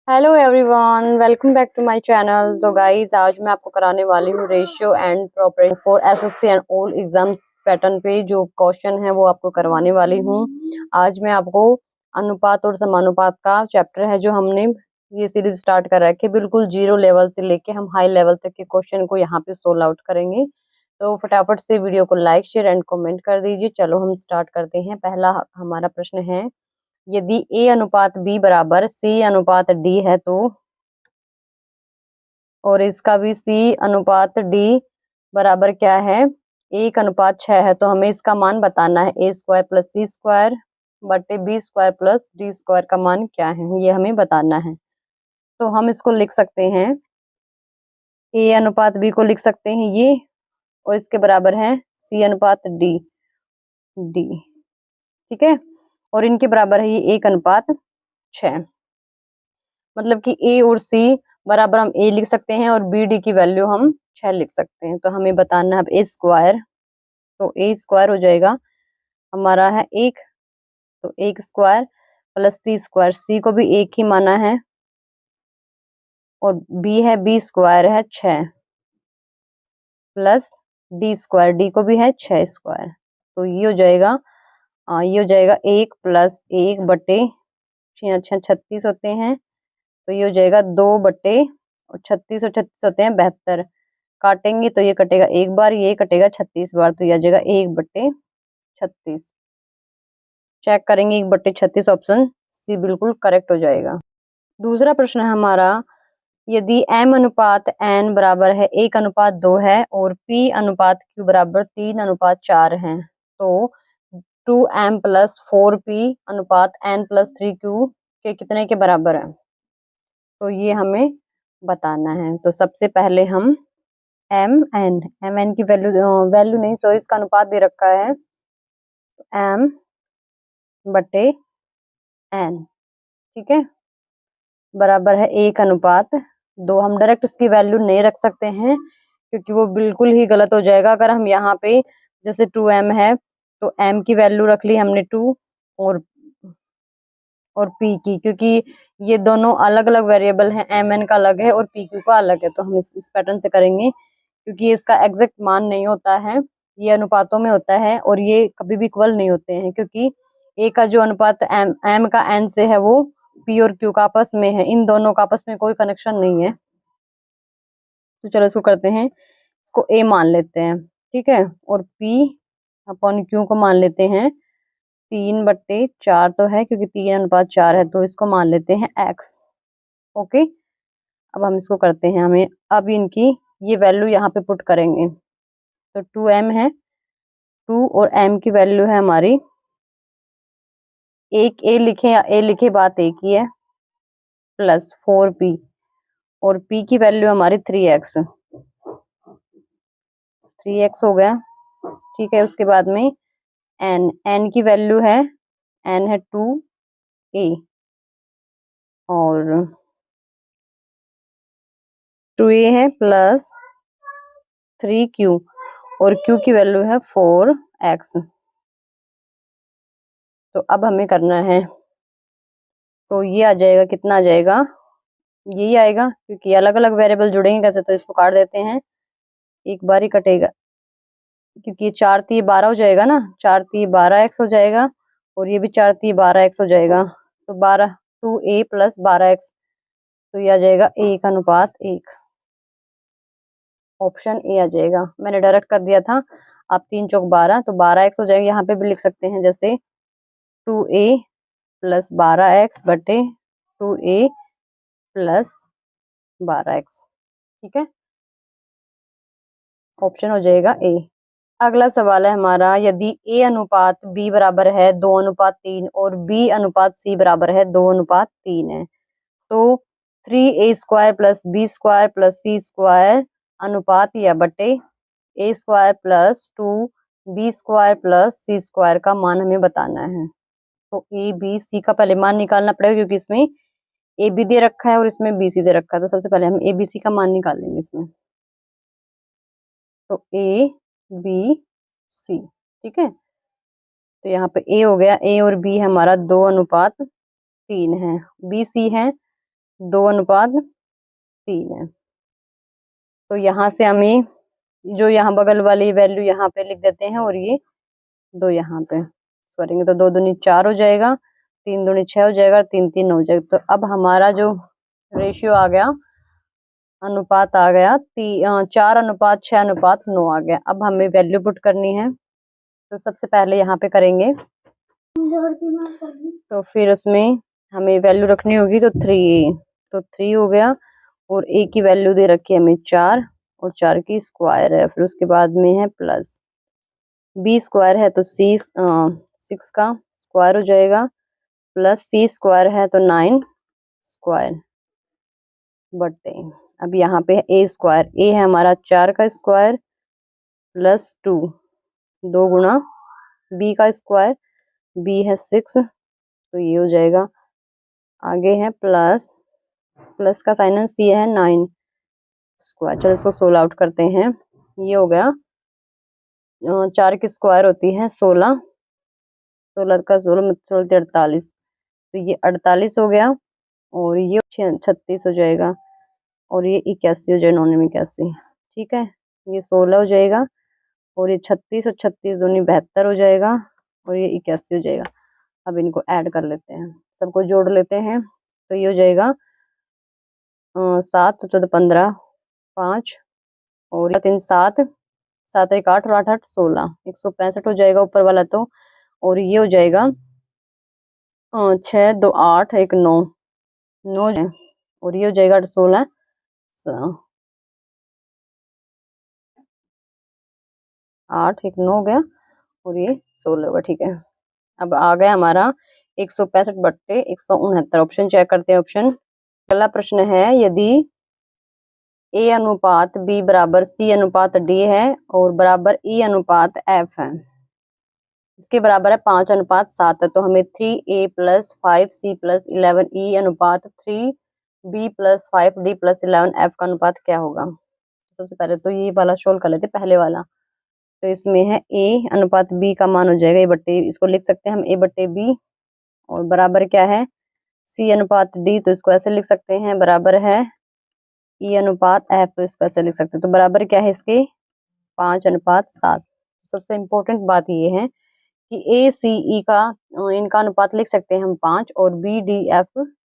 Hello everyone, welcome back to my channel. तो guys आज मैं आपको कराने वाली हूँ ratio and proportion for SSC and all exams pattern पे जो क्वेश्चन है वो आपको करवाने वाली हूँ। आज मैं आपको अनुपात और समानुपात का चैप्टर है जो हमने ये सीरीज स्टार्ट कर रखी है, बिल्कुल जीरो लेवल से लेके हम हाई लेवल तक के क्वेश्चन को यहाँ पे सोल्व आउट करेंगे। तो फटाफट से वीडियो को लाइक शेयर एंड कमेंट कर दीजिए। चलो हम स्टार्ट करते हैं। पहला हमारा प्रश्न है, यदि ए अनुपात बी बराबर सी अनुपात डी है तो, और इसका भी सी अनुपात डी बराबर क्या है, 1:6 है, तो हमें इसका मान बताना है। A square plus C square बटे b square plus D square का मान क्या है, ये हमें बताना है। तो हम इसको लिख सकते हैं, ए अनुपात बी को लिख सकते हैं ये, और इसके बराबर है सी अनुपात डी डी ठीक है, और इनके बराबर है ये 1:6। मतलब कि ए और सी बराबर हम ए लिख सकते हैं और बी डी की वैल्यू हम 6 लिख सकते हैं। तो हमें बताना है अब ए स्क्वायर, तो ए स्क्वायर हो जाएगा हमारा है 1, तो 1 स्क्वायर प्लस सी स्क्वायर, सी को भी 1 ही माना है, और बी है बी स्क्वायर है 6 प्लस डी स्क्वायर, डी को भी है 6 स्क्वायर। तो ये हो जाएगा ये हो जाएगा 1 प्लस 1 बटे 6 36 होते हैं, तो ये हो जाएगा 2 बटे और 36 और 36 होते हैं 72। काटेंगे तो ये कटेगा एक बार, ये कटेगा 36 बार, तो ये आ जाएगा 1/36। चेक करेंगे 1/36, ऑप्शन सी बिल्कुल करेक्ट हो जाएगा। दूसरा प्रश्न है हमारा, यदि m अनुपात n बराबर है 1:2 है और p अनुपात q बराबर 3:4 है, तो 2m प्लस 4p अनुपात n प्लस 3q के कितने के बराबर है, तो ये हमें बताना है। तो सबसे पहले हम एम एन की वैल्यू नहीं, सॉरी, इसका अनुपात दे रखा है m बटे n, ठीक है, बराबर है 1:2। हम डायरेक्ट इसकी वैल्यू नहीं रख सकते हैं क्योंकि वो बिल्कुल ही गलत हो जाएगा। अगर हम यहाँ पे जैसे 2m है तो m की वैल्यू रख ली हमने 2, और p की, क्योंकि ये दोनों अलग अलग वेरिएबल हैं, एम एन का अलग है और पी क्यू का अलग है। तो हम इस पैटर्न से करेंगे, क्योंकि इसका एग्जैक्ट मान नहीं होता है, ये अनुपातों में होता है और ये कभी भी इक्वल नहीं होते हैं, क्योंकि ए का जो अनुपात एम का एन से है वो पी और क्यू का आपस में है, इन दोनों का आपस में कोई कनेक्शन नहीं है। तो चलो इसको करते हैं, इसको ए मान लेते हैं, ठीक है, और पी अपॉन क्यू को मान लेते हैं 3/4 तो है, क्योंकि 3:4 है, तो इसको मान लेते हैं एक्स। ओके, अब हम इसको करते हैं, हमें अब इनकी ये वैल्यू यहाँ पे पुट करेंगे। तो 2m है, 2 और m की वैल्यू है हमारी, एक a लिखे या a लिखे बात एक ही है, प्लस 4p, और p की वैल्यू हमारी 3x हो गया, ठीक है। उसके बाद में n की वैल्यू है, n है 2a, और 2a है प्लस 3q, और q की वैल्यू है 4x। तो अब हमें करना है, तो ये आ जाएगा, कितना आ जाएगा, यही आएगा, क्योंकि अलग अलग वेरिएबल जुड़ेंगे कैसे, तो इसको काट देते हैं, एक बार ही कटेगा, क्योंकि 4×3=12 हो जाएगा ना, 4×3=12x हो जाएगा, और ये भी 4×3=12x हो जाएगा, तो 2a प्लस 12x, तो ये आ जाएगा 1:1। ऑप्शन ए आ जाएगा, मैंने डायरेक्ट कर दिया था। आप 3×4=12, तो 12x हो जाएगा। यहाँ पे भी लिख सकते हैं जैसे 2a प्लस 12x बटे 2a प्लस 12x, ठीक है, ऑप्शन हो जाएगा ए। अगला सवाल है हमारा, यदि ए अनुपात बी बराबर है 2:3 और बी अनुपात सी बराबर है 2:3 है, तो 3a² plus B square plus सी स्क्वायर अनुपात या बटे a² प्लस 2b² प्लस सी स्क्वायर का मान हमें बताना है। तो ए बी सी का पहले मान निकालना पड़ेगा, क्योंकि इसमें ए बी दे रखा है और इसमें बी सी दे रखा है। तो सबसे पहले हम ए बी सी का मान निकालेंगे इसमें। तो ए बी सी, ठीक है, तो यहाँ पे ए हो गया, ए और बी हमारा 2:3 है, बी सी है 2:3 है। तो यहाँ से हमें जो यहाँ बगल वाली वैल्यू यहाँ पे लिख देते हैं और ये 2 यहाँ पे करेंगे तो 2 दूनी 4 हो जाएगा, 3 दूनी 6 हो जाएगा, 3 3 हो जाएगा। तो अब हमारा जो रेशियो आ गया, अनुपात आ गया 4:6:9 आ गया। अब हमें वैल्यू पुट करनी है, तो सबसे पहले यहाँ पे करेंगे, तो फिर उसमें हमें वैल्यू रखनी होगी तो 3a, तो 3 हो गया और a की वैल्यू दे रखी है हमें 4 और 4 की स्क्वायर है, फिर उसके बाद में है प्लस b स्क्वायर है तो 6 का स्क्वायर हो जाएगा, प्लस c स्क्वायर है तो 9 स्क्वायर बटे, अब यहाँ पे है a स्क्वायर, a है हमारा 4 का स्क्वायर प्लस 2 गुणा b का स्क्वायर, b है 6 तो ये हो जाएगा। आगे है प्लस का साइन ये है 9 स्क्वायर, चलो इसको 16 आउट करते हैं, ये हो गया 4 की स्क्वायर होती है 16, 16 का 16 मतलब 48, तो ये 48 हो गया और ये 36 हो जाएगा और ये 81 हो जाएगा, 981, ठीक है। ये 16 हो जाएगा और ये 36 और 36 दोनों 72 हो जाएगा और ये 81 हो जाएगा। अब इनको ऐड कर लेते हैं, सबको जोड़ लेते हैं, तो ये हो जाएगा 7 14 15 5 और 3 7 7 1 8 और 8 8 16, 165 हो जाएगा ऊपर वाला तो, और ये हो जाएगा 6 2 8 1 9 9 और ये हो जाएगा 16 8 1 9 हो गया और ये 16 होगा, ठीक है। अब आ गया हमारा 165 बट्टे 169, ऑप्शन चेक करते हैं। ऑप्शन अगला प्रश्न है, यदि ए अनुपात बी बराबर सी अनुपात डी है और बराबर ई अनुपात एफ है, इसके बराबर है 5:7 है, तो हमें 3a plus 5c plus 11e अनुपात 3b plus 5d plus 11f का अनुपात क्या होगा। सबसे पहले तो ये वाला सोल्व कर लेते पहले वाला, तो इसमें है a अनुपात b का मान हो जाएगा a बट्टे, इसको लिख सकते हैं हम a बट्टे b, और बराबर क्या है c अनुपात d, तो इसको ऐसे लिख सकते हैं बराबर है e अनुपात f, तो इसको ऐसे लिख सकते हैं, तो बराबर क्या है इसके 5:7। सबसे इम्पोर्टेंट बात ये है कि ए सी ई का इनका अनुपात लिख सकते हैं हम 5 और बी डी एफ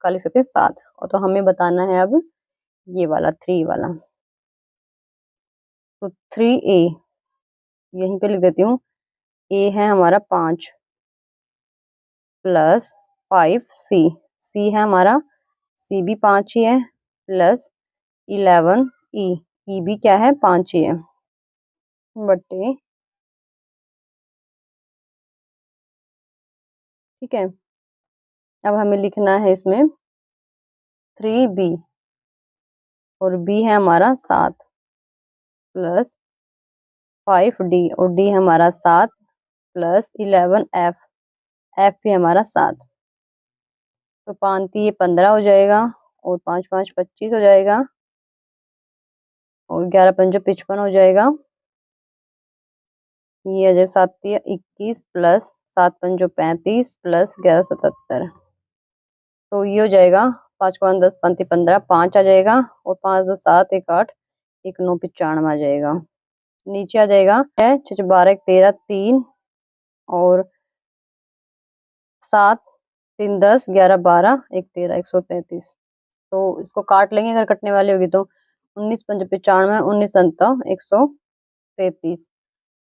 का लिख सकते हैं 7, और तो हमें बताना है अब ये वाला 3 वाला, तो 3a यहीं पे लिख देती हूँ, ए है हमारा 5 प्लस 5c, सी है हमारा सी भी 5 ही है प्लस 11e, ई भी क्या है 5 ही है बटे, ठीक है। अब हमें लिखना है इसमें 3b और b है हमारा 7 प्लस 5d और d है हमारा 7 प्लस 11f, एफ भी हमारा 7, तो 5 ये 15 हो जाएगा और 5 5 25 हो जाएगा और 11 5 55 हो जाएगा, ये आ जाए 7 21 प्लस 7 5 35 प्लस 11 77, तो ये हो जाएगा 5 5 10 5 15 5 आ जाएगा और 5 2 7 1 8 1 9 95 आ जाएगा। नीचे आ जाएगा 6 12 1 13 3 और 7 3 10 11 12 1 13 133, तो इसको काट लेंगे अगर कटने वाली होगी तो 19 5 95 19 133,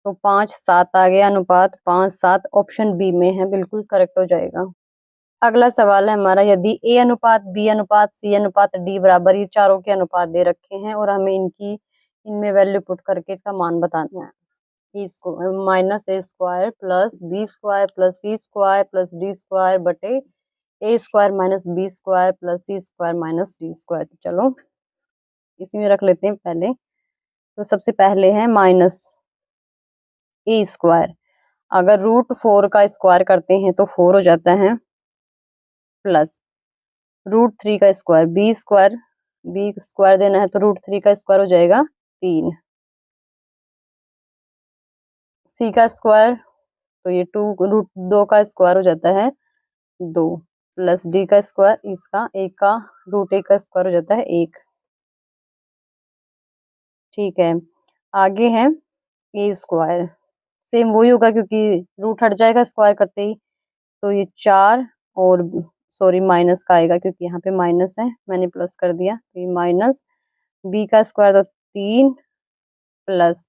तो 5 7 आ गया अनुपात 5 7, ऑप्शन बी में है, बिल्कुल करेक्ट हो जाएगा। अगला सवाल है हमारा, यदि ए अनुपात बी अनुपात सी अनुपात डी बराबर, ये चारों के अनुपात दे रखे हैं और हमें इनमें वैल्यू पुट करके इसका मान बताना है। इसको minus A square plus B square plus C square plus D square बटे A square minus B square plus C square minus D square, तो चलो इसी में रख लेते हैं पहले। तो सबसे पहले है माइनस ए स्क्वायर, अगर √4 का स्क्वायर करते हैं तो 4 हो जाता है, प्लस √3 का स्क्वायर बी स्क्वायर देना है तो √3 का स्क्वायर हो जाएगा 3, सी का स्क्वायर तो ये 2 √2 का स्क्वायर हो जाता है 2, प्लस डी का स्क्वायर, इसका एक का रूट एक का स्क्वायर हो जाता है एक। ठीक है, आगे है ए स्क्वायर, सेम वही होगा क्योंकि रूट हट जाएगा स्क्वायर करते ही। तो ये 4 और सॉरी माइनस का आएगा क्योंकि यहाँ पे माइनस है, मैंने प्लस कर दिया। तो ये माइनस बी का स्क्वायर तो 3 प्लस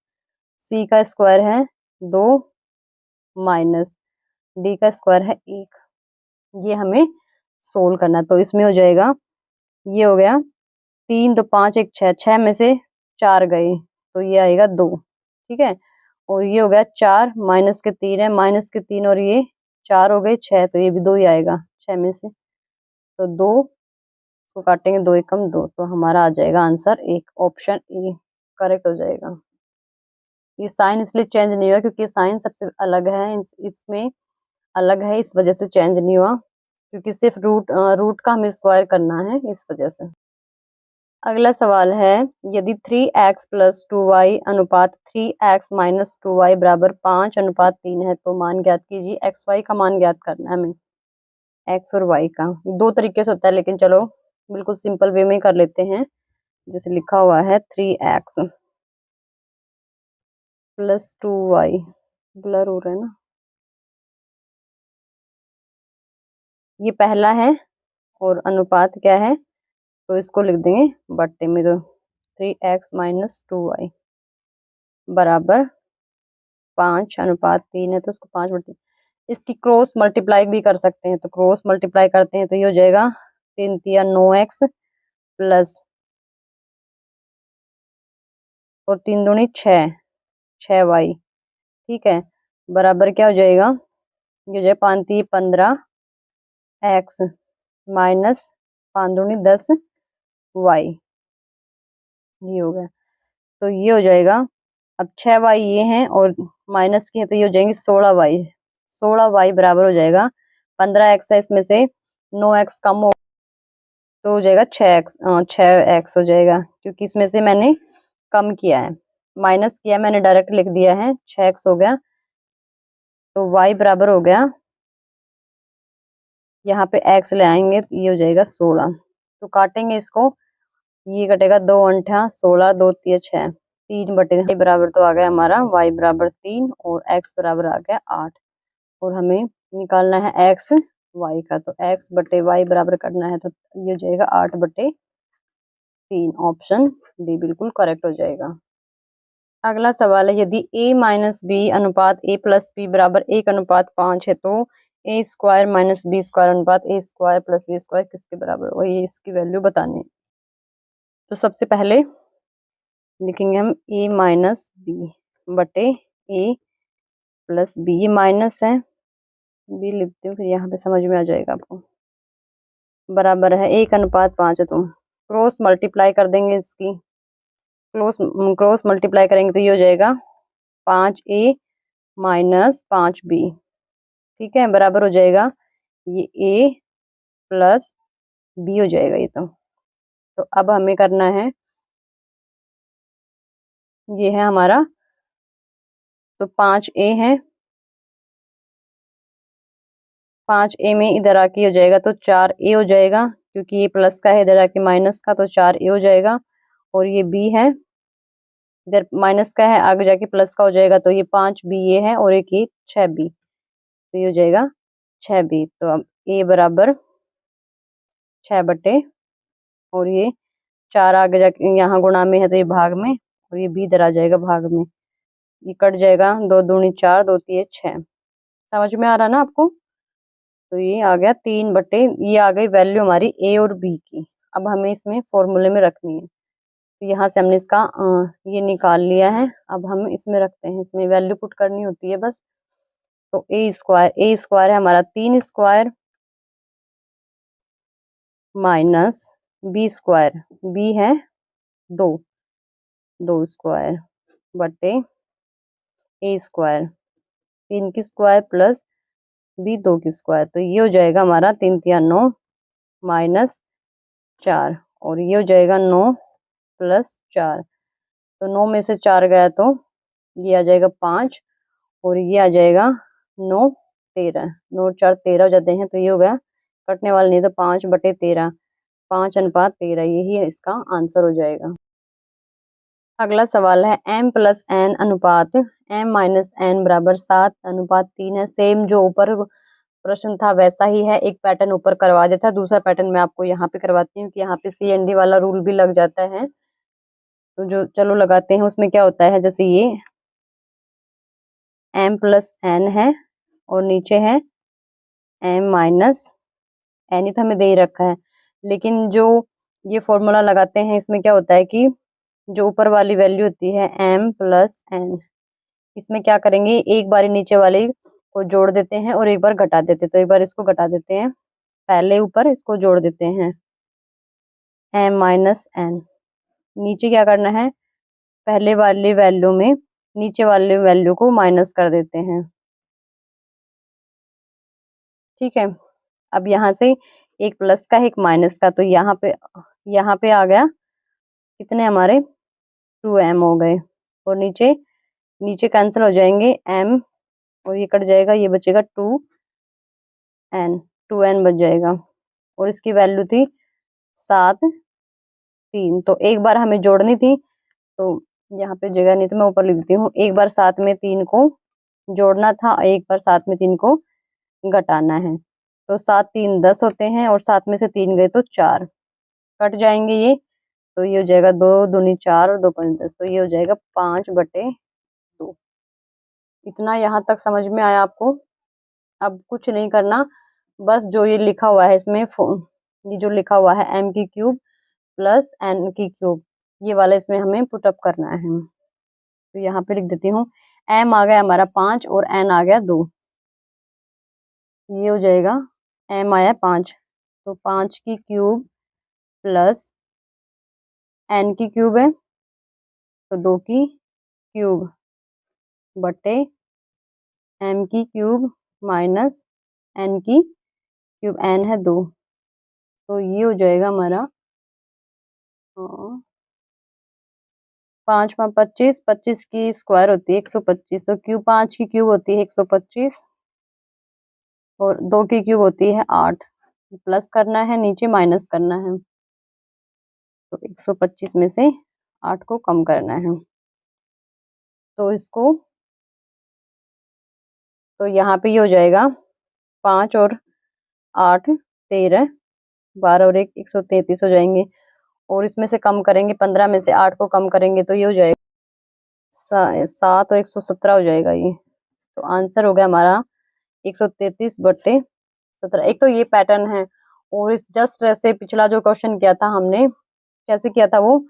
सी का स्क्वायर है 2 माइनस डी का स्क्वायर है 1। ये हमें सोल्व करना, तो इसमें हो जाएगा, ये हो गया 3 2 5 1 6, 6 में से 4 गए तो ये आएगा 2। ठीक है, और ये हो गया 4 माइनस के 3 है, माइनस के 3 और ये 4 हो गए 6, तो ये भी 2 ही आएगा 6 में से। तो 2 इसको काटेंगे, 2 एकम 2, तो हमारा आ जाएगा आंसर एक, ऑप्शन ए करेक्ट हो जाएगा। ये साइन इसलिए चेंज नहीं हुआ क्योंकि साइन सबसे अलग है, इसमें अलग है, इस वजह से चेंज नहीं हुआ, क्योंकि सिर्फ रूट का हमें स्क्वायर करना है इस वजह से। अगला सवाल है, यदि 3x प्लस 2y अनुपात 3x माइनस 2y बराबर 5 अनुपात 3 है तो मान ज्ञात कीजिए। एक्स वाई का मान ज्ञात करना है हमें, एक्स और वाई का। दो तरीके से होता है लेकिन चलो बिल्कुल सिंपल वे में कर लेते हैं। जैसे लिखा हुआ है 3x प्लस 2y, ब्लर हो रहा है ना, ये पहला है और अनुपात क्या है तो इसको लिख देंगे बट्टे में। तो 3x माइनस 2y बराबर 5 अनुपात 3 है तो उसको 5 बढ़ती, इसकी क्रॉस मल्टीप्लाई भी कर सकते हैं। तो क्रॉस मल्टीप्लाई करते हैं तो ये हो जाएगा 3 तिया 9x प्लस और 3 दूनी 6, 6y। ठीक है, बराबर क्या हो जाएगा, ये हो जाएगा 5 तिया 15x माइनस 5 दूनी 10y, ये हो गया। तो ये हो जाएगा, अब 6y ये हैं और माइनस की है तो ये हो जाएंगे 16y, 16y बराबर हो जाएगा 15x है, इसमें से 9x कम हो तो हो जाएगा 6x, 6x हो जाएगा क्योंकि इसमें से मैंने कम किया है, माइनस किया मैंने डायरेक्ट लिख दिया है, 6x हो गया। तो y बराबर हो गया, यहाँ पे x ले आएंगे तो ये हो जाएगा 16। तो काटेंगे इसको, ये कटेगा 2 अंठा 16, 2 तिया 6, 3 बटे y बराबर तो आ गया हमारा y बराबर 3 और x बराबर आ गया 8। और हमें निकालना है x y का, तो x बटे y बराबर करना है तो ये हो जाएगा 8 बटे 3, ऑप्शन डी बिल्कुल करेक्ट हो जाएगा। अगला सवाल है, यदि a माइनस बी अनुपात a प्लस बी बराबर 1 अनुपात 5 है तो a square minus B square अनुपात a square plus B square किसके बराबर होगा, ये इसकी वैल्यू बतानी है। तो सबसे पहले लिखेंगे हम a माइनस बी बटे a प्लस बी, ये माइनस है, बी लिखती हूँ फिर यहाँ पे समझ में आ जाएगा आपको। बराबर है 1 अनुपात 5 है, तो क्रॉस मल्टीप्लाई कर देंगे इसकी, क्रॉस मल्टीप्लाई करेंगे तो ये हो जाएगा 5a माइनस 5b। ठीक है, बराबर हो जाएगा ये a प्लस b हो जाएगा ये। तो अब हमें करना है, ये है हमारा, तो 5a है, 5a में इधर आके हो जाएगा तो 4a हो जाएगा क्योंकि ये प्लस का है, इधर आके माइनस का, तो 4a हो जाएगा। और ये b है, इधर माइनस का है आगे जाके प्लस का हो जाएगा, तो ये 5b ये है और एक ये 6b, तो ये हो जाएगा 6b। तो अब a बराबर 6 बटे, और ये 4 आगे जाके यहाँ गुणा में है तो ये भाग में, और ये b इधर आ जाएगा भाग में, ये कट जाएगा, 2 दूनी 4, 2 तिये 6। समझ में आ रहा ना आपको। तो ये आ गया 3 बटे, ये आ गई वैल्यू हमारी ए और बी की। अब हमें इसमें फॉर्मूले में रखनी है, तो यहाँ से हमने इसका ये निकाल लिया है, अब हम इसमें रखते हैं, इसमें वैल्यू पुट करनी होती है बस। तो ए स्क्वायर है हमारा 3 square minus B square, b है 2, 2 स्क्वायर बटे ए स्क्वायर 3 की स्क्वायर प्लस बी 2 की स्क्वायर, तो ये हो जाएगा हमारा 3 तिया 9 माइनस 4, और ये हो जाएगा 9 प्लस 4, तो 9 में से 4 गया तो ये आ जाएगा 5, और ये आ जाएगा 9 13, 9 4 13 हो जाते हैं, तो ये हो गया कटने वाला नहीं, तो 5/13, 5:13, यही इसका आंसर हो जाएगा। अगला सवाल है m + n अनुपात m - n बराबर 7:3 है। सेम जो ऊपर प्रश्न था वैसा ही है, एक पैटर्न ऊपर करवा देता है, दूसरा पैटर्न मैं आपको यहाँ पे करवाती हूँ कि यहाँ पे CND वाला रूल भी लग जाता है। तो जो चलो लगाते हैं, उसमें क्या होता है, जैसे ये m + n है और नीचे है m - n, ही तो हमें दे ही रखा है। लेकिन जो ये फॉर्मूला लगाते हैं, इसमें क्या होता है कि जो ऊपर वाली वैल्यू होती है m + n, इसमें क्या करेंगे, एक बार नीचे वाले को जोड़ देते हैं और एक बार घटा देते हैं। तो एक बार इसको घटा देते हैं, पहले ऊपर इसको जोड़ देते हैं m - n। नीचे क्या करना है, पहले वाली वैल्यू में नीचे वाले वैल्यू को माइनस कर देते हैं। ठीक है, अब यहाँ से एक प्लस का एक माइनस का, तो यहाँ पे आ गया कितने हमारे 2m हो गए, और नीचे नीचे कैंसिल हो जाएंगे m, और ये कट जाएगा, ये बचेगा 2n, 2n बच जाएगा। और इसकी वैल्यू थी 7 3, तो एक बार हमें जोड़नी थी, तो यहाँ पे जगह नहीं तो मैं ऊपर लिख देती हूँ। एक बार 7 में 3 को जोड़ना था, एक बार 7 में 3 को घटाना है। तो 7 3 10 होते हैं, और 7 में से 3 गए तो 4, कट जाएंगे ये, तो ये हो जाएगा 2 दूनी 4 और 2 5 10, तो ये हो जाएगा 5/2। इतना यहाँ तक समझ में आया आपको? अब कुछ नहीं करना, बस जो ये लिखा हुआ है इसमें, ये जो लिखा हुआ है m³ + n³, ये वाला इसमें हमें पुटअप करना है। तो यहाँ पे लिख देती हूँ, m आ गया हमारा 5 और n आ गया 2, ये हो जाएगा, m आया 5, तो 5³ + n³ है, तो 2³ बटे m³ - n³, n है 2, तो ये हो जाएगा हमारा 5 × 25, 25 की स्क्वायर होती है 125, तो 5 की क्यूब होती है 125, और 2 की क्यूब होती है 8, प्लस करना है, नीचे माइनस करना है, तो 125 में से 8 को कम करना है। तो इसको, तो यहाँ पे ये हो जाएगा 5 और 8 13, 12 और 1 133 हो जाएंगे, और इसमें से कम करेंगे, 15 में से 8 को कम करेंगे तो ये हो जाएगा 7 और 117 हो जाएगा ये। तो आंसर हो गया हमारा 133/17। एक तो ये पैटर्न है, और इस जस्ट वैसे पिछला जो क्वेश्चन किया था हमने, कैसे किया था वो,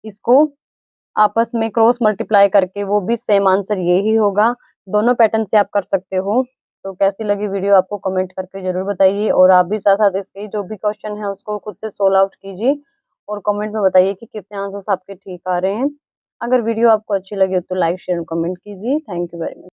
इसको आपस में क्रॉस मल्टीप्लाई करके, वो भी सेम आंसर यही होगा। दोनों पैटर्न से आप कर सकते हो। तो कैसी लगी वीडियो आपको कमेंट करके जरूर बताइए, और आप भी साथ साथ इसके जो भी क्वेश्चन है उसको खुद से सोल्व आउट कीजिए, और कमेंट में बताइए कि कितने आंसर्स आपके ठीक आ रहे हैं। अगर वीडियो आपको अच्छी लगी हो तो लाइक शेयर कमेंट कीजिए। Thank you very much.